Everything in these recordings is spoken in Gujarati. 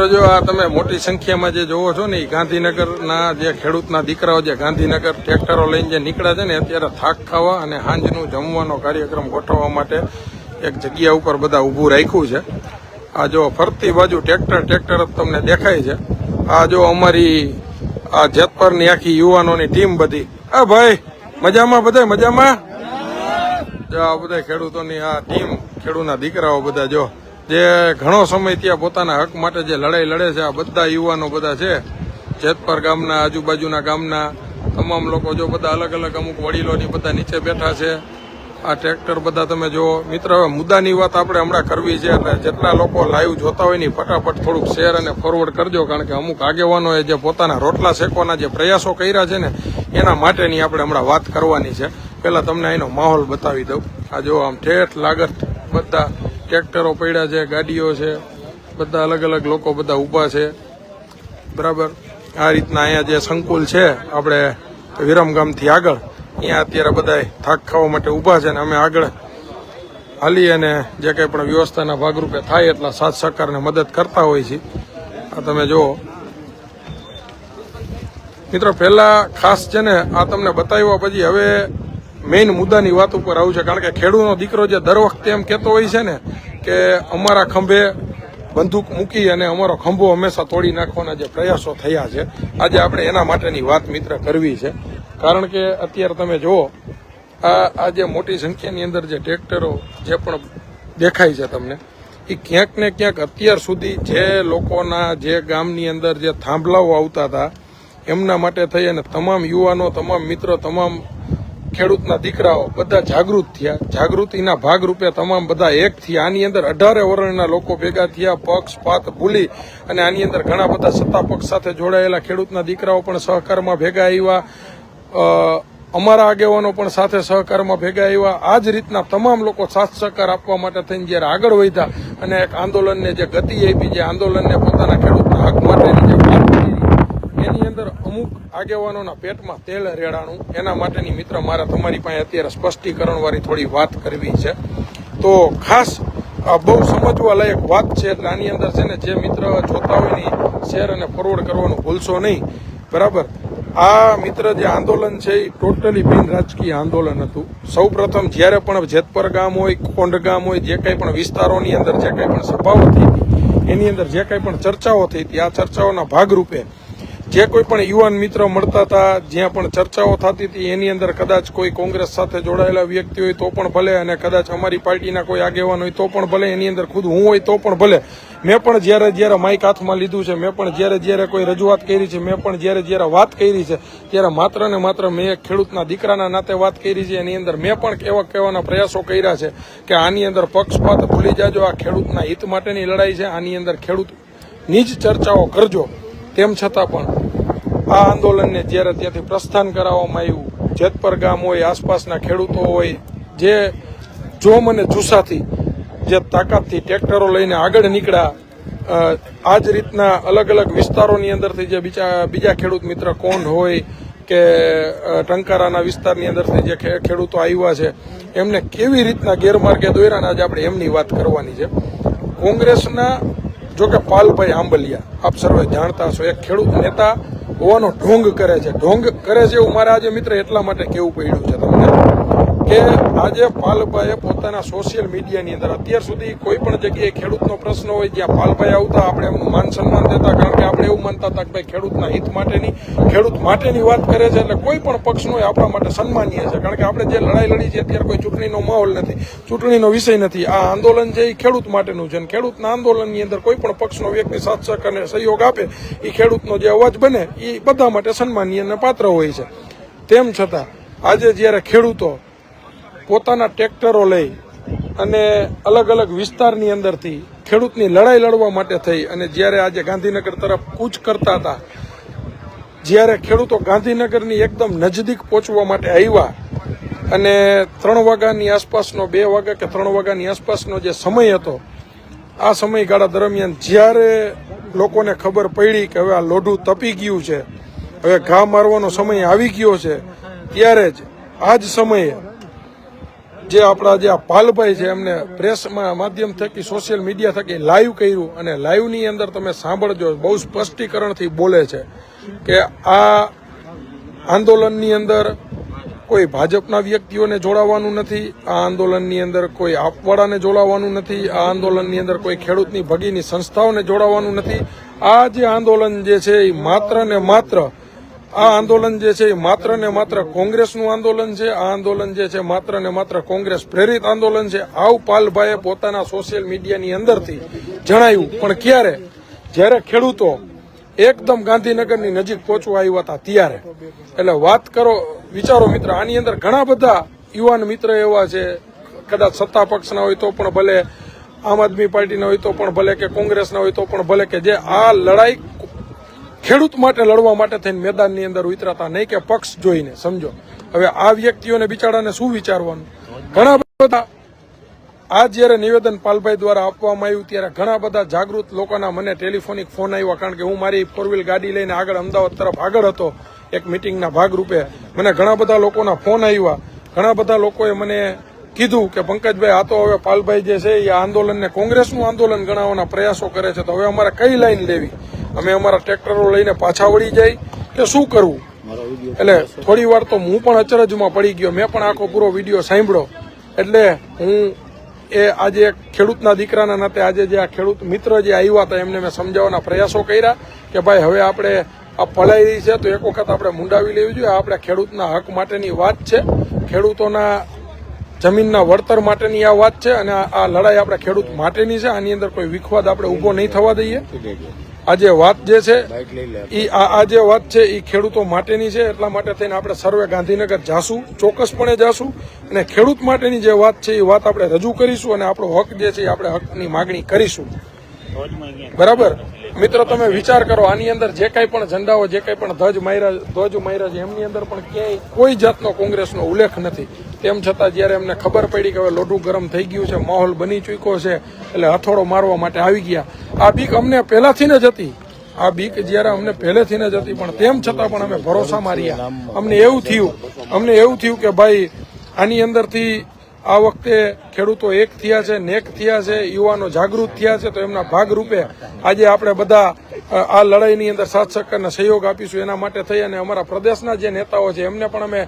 મિત્રો જો આ તમે મોટી સંખ્યામાં જે જોવો છો ને એ ગાંધીનગરના જે ખેડૂતના દીકરાઓ જે ગાંધીનગર ટ્રેક્ટરો લઈને જે નીકળ્યા છે ને અત્યારે થાક ખાવા અને સાંજનું જમવાનો કાર્યક્રમ ગોઠવવા માટે એક જગ્યા ઉપર બધા ઊભું રાખ્યું છે। આ જો ફરતી બાજુ ટ્રેક્ટર જ તમને દેખાય છે। આ જો અમારી આ જેતપરની આખી યુવાનોની ટીમ બધી। આ ભાઈ મજામાં? બધા મજામાં? જો આ બધા ખેડૂતોની આ ટીમ, ખેડૂતના દીકરાઓ બધા જો જે ઘણો સમય ત્યાં પોતાના હક માટે જે લડાઈ લડે છે। આ બધા યુવાનો બધા છે જેતપર ગામના, આજુબાજુના ગામના તમામ લોકો જો બધા અલગ અલગ અમુક વડીલોની બધા નીચે બેઠા છે। આ ટ્રેક્ટર બધા તમે જો મિત્ર, હવે મુદ્દાની વાત આપણે હમણાં કરવી છે એટલે જેટલા લોકો લાઈવ જોતા હોય ને ફટાફટ થોડુંક શેર અને ફોરવર્ડ કરજો, કારણ કે અમુક આગેવાનોએ જે પોતાના રોટલા શેકવાના જે પ્રયાસો કર્યા છે ને એના માટેની આપણે હમણાં વાત કરવાની છે। પહેલાં તમને અહીંનો માહોલ બતાવી દઉં। આ જો આમ ઠેઠ લાગત બધા ટ્રેક્ટરો પડ્યા છે, ગાડીઓ છે, બધા અલગ અલગ લોકો બધા ઊભા છે, બરાબર। આ રીતના અહીંયા જે સંકુલ છે આપણે વિરમગામથી આગળ, અહીંયા અત્યારે બધા થાક ખાવા માટે ઊભા છે ને અમે આગળ હાલી અને જે કંઈ પણ વ્યવસ્થાના ભાગરૂપે થાય એટલા સાથ સહકારને મદદ કરતા હોય છે। આ તમે જુઓ મિત્રો, પહેલાં ખાસ છે ને આ તમને બતાવ્યા પછી હવે મેઇન મુદ્દાની વાત ઉપર આવું છે, કારણ કે ખેડૂતનો દીકરો જે દર વખતે એમ કહેતો હોય છે ને કે અમારા ખંભે બંદૂક મૂકી અને અમારો ખંભો હંમેશા તોડી નાખવાના જે પ્રયાસો થયા છે, આજે આપણે એના માટેની વાત મિત્ર કરવી છે। કારણ કે અત્યારે તમે જુઓ આ જે મોટી સંખ્યાની અંદર જે ટ્રેક્ટરો જે પણ દેખાય છે તમને, એ ક્યાંક ને ક્યાંક અત્યાર સુધી જે લોકોના જે ગામની અંદર જે થાંભલાઓ આવતા હતા એમના માટે થઈ અને તમામ યુવાનો, તમામ મિત્રો, તમામ ખેડૂતના દીકરાઓ બધા જાગૃત થયા। જાગૃતિના ભાગરૂપે તમામ બધા એક થયા। આની અંદર 18 વર્ણના લોકો ભેગા થયા, પક્ષપાત ભૂલી અને આની અંદર ઘણા બધા સત્તા પક્ષ સાથે જોડાયેલા ખેડૂતના દીકરાઓ પણ સહકારમાં ભેગા આવ્યા, અમારા આગેવાનો પણ સાથે સહકારમાં ભેગા આવ્યા। આ જ રીતના તમામ લોકો સાથ સહકાર આપવા માટે થઈને જ્યારે આગળ વધ્યા અને એક આંદોલનને જે ગતિ આપી, જે આંદોલનને પોતાના ખેડૂતના હક માટેની જે વાત કરી, એની અંદર અમુક આગેવાનોના પેટમાં તેલ રેડાણું, એના માટેની મિત્ર મારે તમારી પાસે અત્યારે સ્પષ્ટીકરણવાળી થોડી વાત કરવી છે। તો ખાસ બહુ સમજવા લાયક વાત છે, એટલે આની અંદર છે ને જે મિત્ર જોતા હોય ને શેર અને ફોરવર્ડ કરવાનું ભૂલશો નહીં, બરાબર। આ મિત્ર જે આંદોલન છે એ ટોટલી બિન રાજકીય આંદોલન હતું। સૌ પ્રથમ જ્યારે પણ જેતપર ગામ હોય, કોંઢ ગામ હોય, જે કંઈ પણ વિસ્તારોની અંદર જે કંઈ પણ સભાઓ થઈ એની અંદર જે કંઈ પણ ચર્ચાઓ થઈ હતી, આ ચર્ચાઓના ભાગરૂપે જે કોઈ પણ યુવાન મિત્ર મળતા હતા, જ્યાં પણ ચર્ચાઓ થતી હતી એની અંદર કદાચ કોઈ કોંગ્રેસ સાથે જોડાયેલા વ્યક્તિ હોય તો પણ ભલે, અને કદાચ અમારી પાર્ટીના કોઈ આગેવાન હોય તો પણ ભલે, એની અંદર ખુદ હું હોય તો પણ ભલે, મેં પણ જ્યારે માઇક હાથમાં લીધું છે, મેં પણ જ્યારે કોઈ રજૂઆત કરી છે, મેં પણ જ્યારે વાત કરી છે, ત્યારે માત્ર ને માત્ર મેં એક ખેડૂતના દીકરાના નાતે વાત કરી છે। એની અંદર મેં પણ કહેવાના પ્રયાસો કર્યા છે કે આની અંદર પક્ષપાત ભૂલી જાજો, આ ખેડૂતના હિત માટેની લડાઈ છે, આની અંદર ખેડૂતની જ ચર્ચાઓ કરજો। તેમ છતાં પણ આ આંદોલનને જ્યારે ત્યાંથી પ્રસ્થાન કરાવવામાં આવ્યું, જેતપર ગામ હોય, આસપાસના ખેડૂતો હોય, જે જોમ અને જુસ્સાથી જે તાકાતથી ટ્રેક્ટરો લઈને આગળ નીકળ્યા, આ જ રીતના અલગ અલગ વિસ્તારોની અંદરથી જે બીજા ખેડૂત મિત્ર કોંઢ હોય કે ટંકારાના વિસ્તારની અંદરથી જે ખેડૂતો આવ્યા છે એમને કેવી રીતના ગેરમાર્ગે દોર્યા, આજે આપણે એમની વાત કરવાની છે। કોંગ્રેસના જો કે પાલભાઈ આંબલિયા આપ સર્વે જાણતા છો, એક ખેડૂત નેતા હોવાનો ઢોંગ કરે છે એવું મારે આજે મિત્ર એટલા માટે કહેવું પડ્યું છે તમને કે આજે પાલભાઈએ પોતાના સોશિયલ મીડિયાની અંદર અત્યાર સુધી કોઈ પણ જગ્યાએ ખેડૂતનો પ્રશ્ન હોય જ્યાં પાલભાઈ આવતા આપણે એમનું માન સન્માન દેતા, કારણ કે આપણે એવું માનતા હતા કે ભાઈ ખેડૂતના હિત માટેની, ખેડૂત માટેની વાત કરે છે એટલે કોઈ પણ પક્ષનો આપણા માટે સન્માનીય છે, કારણ કે આપણે જે લડાઈ લડી છે અત્યારે કોઈ ચૂંટણીનો માહોલ નથી, ચૂંટણીનો વિષય નથી। આ આંદોલન છે એ ખેડૂત માટેનું છે અને ખેડૂતના આંદોલનની અંદર કોઈ પણ પક્ષનો વ્યક્તિ સાથ સહકાર અને સહયોગ આપે એ ખેડૂતનો જે અવાજ બને એ બધા માટે સન્માનીય અને પાત્ર હોય છે। તેમ છતાં આજે જ્યારે ખેડૂતો પોતાના ટ્રેક્ટરો લઈ અને અલગ અલગ વિસ્તારની અંદરથી ખેડૂતની લડાઈ લડવા માટે થઈ અને જ્યારે આજે ગાંધીનગર તરફ કૂચ કરતા હતા, જ્યારે ખેડૂતો ગાંધીનગરની એકદમ નજદીક પહોંચવા માટે આવ્યા અને 3 વાગ્યાની આસપાસનો, 2 વાગ્યા કે 3 વાગ્યાની આસપાસનો જે સમય હતો, આ સમયગાળા દરમિયાન જ્યારે લોકોને ખબર પડી કે હવે આ લોઢું તપી ગયું છે, હવે ઘા મારવાનો સમય આવી ગયો છે, ત્યારે જ આ જ સમયે જે આપણા જે આ પાલભાઈ છે એમને પ્રેસમાં માધ્યમ થકી સોશિયલ મીડિયા થકી લાઈવ કર્યું અને લાઈવની અંદર તમે સાંભળજો બહુ સ્પષ્ટીકરણથી બોલે છે કે આ આંદોલનની અંદર કોઈ ભાજપના વ્યક્તિઓને જોડાવાનું નથી, આ આંદોલનની અંદર કોઈ આપવાળાને જોડાવાનું નથી, આ આંદોલનની અંદર કોઈ ખેડૂતની ભગીની સંસ્થાઓને જોડાવાનું નથી. આ જે આંદોલન જે છે એ માત્ર ને માત્ર આ આંદોલન જે છે એ માત્ર ને માત્ર કોંગ્રેસનું આંદોલન છે. આ આંદોલન જે છે માત્ર ને માત્ર કોંગ્રેસ પ્રેરિત આંદોલન છે. આવું પાલભાઈએ પોતાના સોશિયલ મીડિયાની અંદરથી જણાવ્યું. પણ ક્યારે? જ્યારે ખેડૂતો એકદમ ગાંધીનગરની નજીક પહોંચવા આવ્યા હતા ત્યારે. એટલે વાત કરો, વિચારો મિત્ર, આની અંદર ઘણા બધા યુવાન મિત્ર એવા છે, કદાચ સત્તા પક્ષના હોય તો પણ ભલે, આમ આદમી પાર્ટીના હોય તો પણ ભલે, કે કોંગ્રેસના હોય તો પણ ભલે, કે જે આ લડાઈ ખેડૂત માટે લડવા માટે થઈને મેદાનની અંદર ઉતરાતા, નહીં કે પક્ષ જોઈને. સમજો હવે આ વ્યક્તિઓને બિચારાને શું વિચારવાનું. ઘણા બધા આ જ્યારે નિવેદન પાલભાઈ દ્વારા આપવામાં આવ્યું ત્યારે ઘણા બધા જાગૃત લોકોના મને ટેલિફોનિક ફોન આવ્યા, કારણ કે હું મારી 4 ગાડી લઈને આગળ અમદાવાદ તરફ આગળ હતો એક મિટિંગના ભાગરૂપે. મને ઘણા બધા લોકોના ફોન આવ્યા. ઘણા બધા લોકોએ મને કીધું કે પંકજભાઈ, આ તો હવે પાલભાઈ જે છે એ આંદોલનને કોંગ્રેસનું આંદોલન ગણાવવાના પ્રયાસો કરે છે, તો હવે અમારે કઈ લાઈન લેવી? અમે અમારા ટ્રેક્ટરો લઈને પાછા વળી જાય કે શું કરવું? એટલે થોડી વાર તો હું પણ અચરજમાં પડી ગયો. મેં પણ આખો પૂરો વિડીયો સાંભળ્યો. એટલે હું આજે ખેડૂતના દીકરાના નાતે આજે જે આ ખેડૂત મિત્ર જે આવ્યા હતા એમને મેં સમજાવવાના પ્રયાસો કર્યા કે ભાઈ હવે આપણે આ પલાઈ રહી છે તો એક વખત આપણે મુંડાવી લેવી જોઈએ. આપણે ખેડૂતના હક માટેની વાત છે, ખેડૂતોના જમીનના વળતર માટેની આ વાત છે અને આ લડાઈ આપણે ખેડૂત માટેની છે. આની અંદર કોઈ વિખવાદ આપણે ઉભો નહીં થવા દઈએ. આ જે વાત જે છે આ જે વાત છે એ ખેડૂતો માટેની છે. એટલા માટે થઈને આપણે સર્વે ગાંધીનગર જાશું, ચોક્કસપણે જાશું અને ખેડૂત માટેની જે વાત છે એ વાત આપણે રજૂ કરીશું અને આપણો હક જે છે એ આપણે હકની માગણી કરીશું. બરાબર મિત્રો, તમે વિચાર કરો, આની અંદર જે કાંઈ પણ ઝંડાઓ, જે કાંઈ પણ ધ્વજ માર્યા છે એમની અંદર પણ ક્યાંય કોઈ જાતનો કોંગ્રેસનો ઉલ્લેખ નથી. તેમ છતાં જ્યારે એમને ખબર પડી કે હવે લોઢું ગરમ થઈ ગયું છે, માહોલ બની ચૂક્યો છે, એટલે હથોડો મારવા માટે આવી ગયા. આ બીક અમને પહેલાથી જ હતી. આ બીક જ્યારે અમને પહેલેથી જ હતી, પણ તેમ છતાં પણ અમે ભરોસા માર્યા. અમને એવું થયું કે ભાઈ આની અંદરથી આ વખતે ખેડૂતો એક થયા છે, નેક થયા છે, યુવાનો જાગૃત થયા છે, તો એમના ભાગરૂપે આજે આપણે બધા આ લડાઈની અંદર સાથ સહકારને સહયોગ આપીશું. એના માટે થઈ અને અમારા પ્રદેશના જે નેતાઓ છે એમને પણ અમે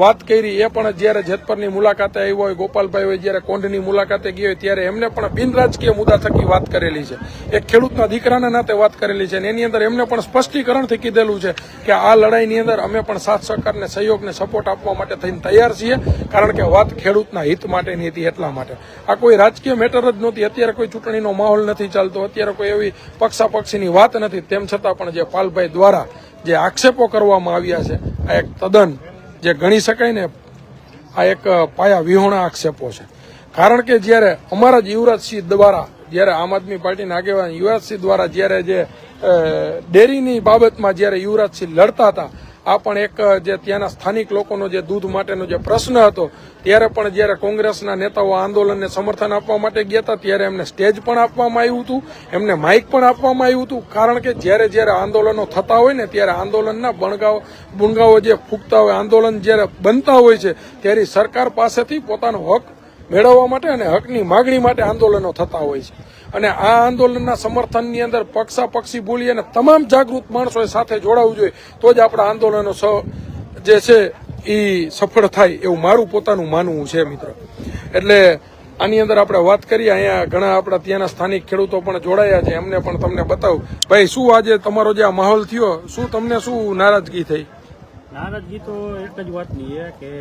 વાત કરી. એ પણ જ્યારે જેતપરની મુલાકાતે આવ્યો હોય, ગોપાલભાઈ હોય જ્યારે કોંઢની મુલાકાતે ગયો હોય ત્યારે એમને પણ બિન રાજકીય મુદ્દા થકી વાત કરેલી છે. એક ખેડૂતના દીકરાના નાતે વાત કરેલી છે અને એની અંદર એમને પણ સ્પષ્ટીકરણથી કીધેલું છે કે આ લડાઈની અંદર અમે પણ સાથ સહકારને સહયોગને સપોર્ટ આપવા માટે થઈને તૈયાર છીએ, કારણ કે વાત ખેડૂતના હિત માટેની હતી. એટલા માટે આ કોઈ રાજકીય મેટર જ નહોતી. અત્યારે કોઈ ચૂંટણીનો માહોલ નથી ચાલતો, અત્યારે કોઈ એવી પક્ષાપક્ષીની વાત નથી. તેમ છતાં પણ જે પાલભાઈ દ્વારા જે આક્ષેપો કરવામાં આવ્યા છે આ એક તદ્દન જે ગણી શકાય ને આ એક પાયા વિહોણા આક્ષેપો છે. કારણ કે જ્યારે અમારા જ યુવરાજસિંહ દ્વારા, જ્યારે આમ આદમી પાર્ટીના આગેવાન યુવરાજસિંહ દ્વારા જ્યારે જે ડેરીની બાબતમાં જ્યારે યુવરાજસિંહ લડતા હતા, આ પણ એક જે ત્યાંના સ્થાનિક લોકોનો જે દૂધ માટેનો જે પ્રશ્ન હતો, ત્યારે પણ જ્યારે કોંગ્રેસના નેતાઓ આંદોલનને સમર્થન આપવા માટે ગયા હતા ત્યારે એમને સ્ટેજ પણ આપવામાં આવ્યું હતું, એમને માઇક પણ આપવામાં આવ્યું હતું. કારણ કે જ્યારે આંદોલનો થતા હોય ને ત્યારે આંદોલનના બુણગાઓ જે ફૂંકતા હોય, આંદોલન જ્યારે બનતા હોય છે ત્યારે સરકાર પાસેથી પોતાનો હક મેળવવા માટે અને હકની માગણી માટે આંદોલનો થતા હોય છે. અને આ આંદોલનના સમર્થનની અંદર પક્ષાપક્ષી બોલી અને તમામ જાગૃત માણસોએ સાથે જોડાવવું જોઈએ, તો જ આપણા આંદોલનો જે છે એ સફળ થાય એવું મારું પોતાનું માનવું છે મિત્ર. એટલે આની અંદર આપણે વાત કરીએ, અહીંયા ઘણા આપણા ત્યાંના સ્થાનિક ખેડૂતો પણ જોડાયા છે, એમને પણ તમને બતાવું. ભાઈ, શું આજે તમારો જે આ માહોલ થયો, શું તમને શું નારાજગી થઈ? નારાજગી તો એક જ વાતની છે કે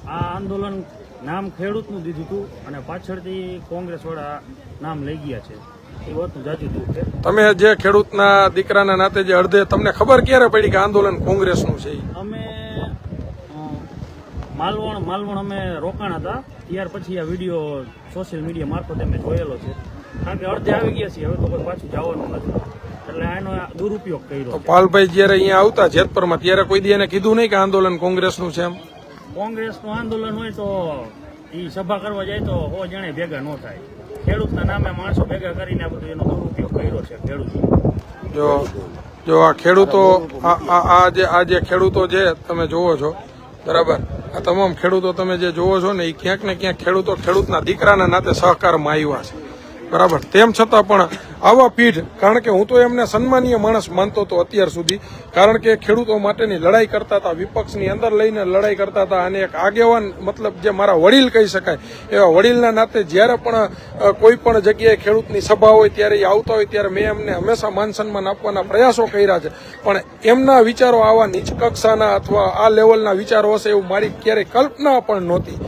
આ આંદોલન નામ ખેડૂતનું દીધું હતું અને પાછળથી કોંગ્રેસ વાળા નામ લઈ ગયા છે, એ વાતનું જાજુ દુઃખ છે. તમે જે ખેડૂતના દીકરાના નાતે જે અડધે, તમને ખબર ક્યારે પડી કે આંદોલન કોંગ્રેસનું છે? અમે માલવણ અમે રોકાણ હતા, ત્યાર પછી આ વિડીયો સોશિયલ મીડિયા મારફતે અમે જોયેલો છે. કારણ કે અડધે આવી ગયા છીએ, હવે તો કોઈ પાછું જવાનું નથી, એટલે આનો દુરુપયોગ કર્યો. પાલભાઈ જયારે અહીંયા આવતા જેતપરમાં ત્યારે કોઈ દી એને કીધું નહીં કે આંદોલન કોંગ્રેસનું છે એમ? કોંગ્રેસનું આંદોલન હોય તો એ સભા કરવા જાય તો 100 જણે ભેગા ન થાય. ખેડૂતના નામે માણસો ભેગા કરીને આ બધું એનો દુરુપયોગ કર્યો છે ખેડૂતો. જો આ ખેડૂતો આ જે ખેડૂતો છે તમે જોવો છો, બરાબર, આ તમામ ખેડૂતો તમે જે જોવો છો ને એ ક્યાંક ને ક્યાંક ખેડૂતો ખેડૂતના દીકરાના નાતે સહકારમાં આવ્યા છે, બરાબર. તેમ છતાં પણ આવા પીઢ, કારણ કે હું તો એમને સન્માનીય માણસ માનતો હતો અત્યાર સુધી, કારણ કે ખેડૂતો માટેની લડાઈ કરતા હતા, વિપક્ષની અંદર લઈને લડાઈ કરતા હતા, અને એક આગેવાન, મતલબ જે મારા વડીલ કહી શકાય એવા વડીલના નાતે જ્યારે પણ કોઈ પણ જગ્યાએ ખેડૂતની સભા હોય ત્યારે એ આવતા હોય ત્યારે મેં એમને હંમેશા માન સન્માન આપવાના પ્રયાસો કર્યા છે. પણ એમના વિચારો આવા નીચ કક્ષાના અથવા આ લેવલના વિચારો હશે એવું મારી ક્યારેય કલ્પના પણ નહોતી.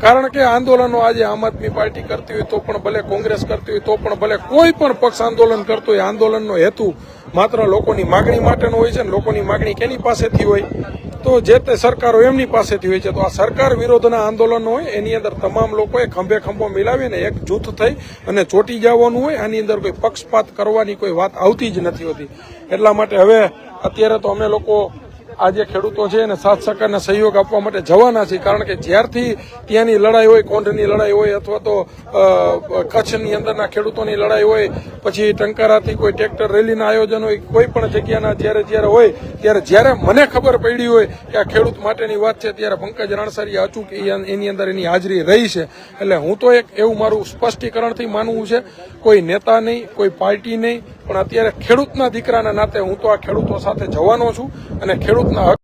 કારણ કે આંદોલનો આજે આમ આદમી પાર્ટી કરતી હોય તો પણ ભલે, કોંગ્રેસ કરતી હોય તો પણ ભલે, કોઈ પણ પક્ષ આંદોલન કરતો હોય, આંદોલનનો હેતુ માત્ર લોકોની માગણી માટેનો હોય છે ને લોકોની માગણી કેની પાસેથી હોય તો જે તે સરકારો એમની પાસેથી હોય છે. તો આ સરકાર વિરોધના આંદોલનો હોય એની અંદર તમામ લોકોએ ખંભે ખંભો મિલાવીને એક જૂથ થઈ અને ચોટી જવાનું હોય. આની અંદર કોઈ પક્ષપાત કરવાની કોઈ વાત આવતી જ નથી હોતી. એટલા માટે હવે અત્યારે તો અમે લોકો આ જે ખેડૂતો છે એને સાથ સહકારને સહયોગ આપવા માટે જવાના છે. કારણ કે જ્યારથી ત્યાંની લડાઈ હોય, કોંઢની લડાઈ હોય અથવા તો કચ્છની અંદરના ખેડૂતોની લડાઈ હોય, પછી ટંકારાથી કોઈ ટ્રેક્ટર રેલીના આયોજન હોય, કોઈ પણ જગ્યાના જ્યારે હોય જ્યારે મને ખબર પડી હોય કે આ ખેડૂત માટેની વાત છે ત્યારે પંકજ રણછારીએ અચૂક એની અંદર એની હાજરી રહી છે. એટલે હું તો એક એવું મારું સ્પષ્ટીકરણથી માનવું છે, કોઈ નેતા નહીં, કોઈ પાર્ટી નહીં, પણ અત્યારે ખેડૂતના દીકરાના નાતે હું તો આ ખેડૂતો સાથે જવાનો છું અને ખેડૂતના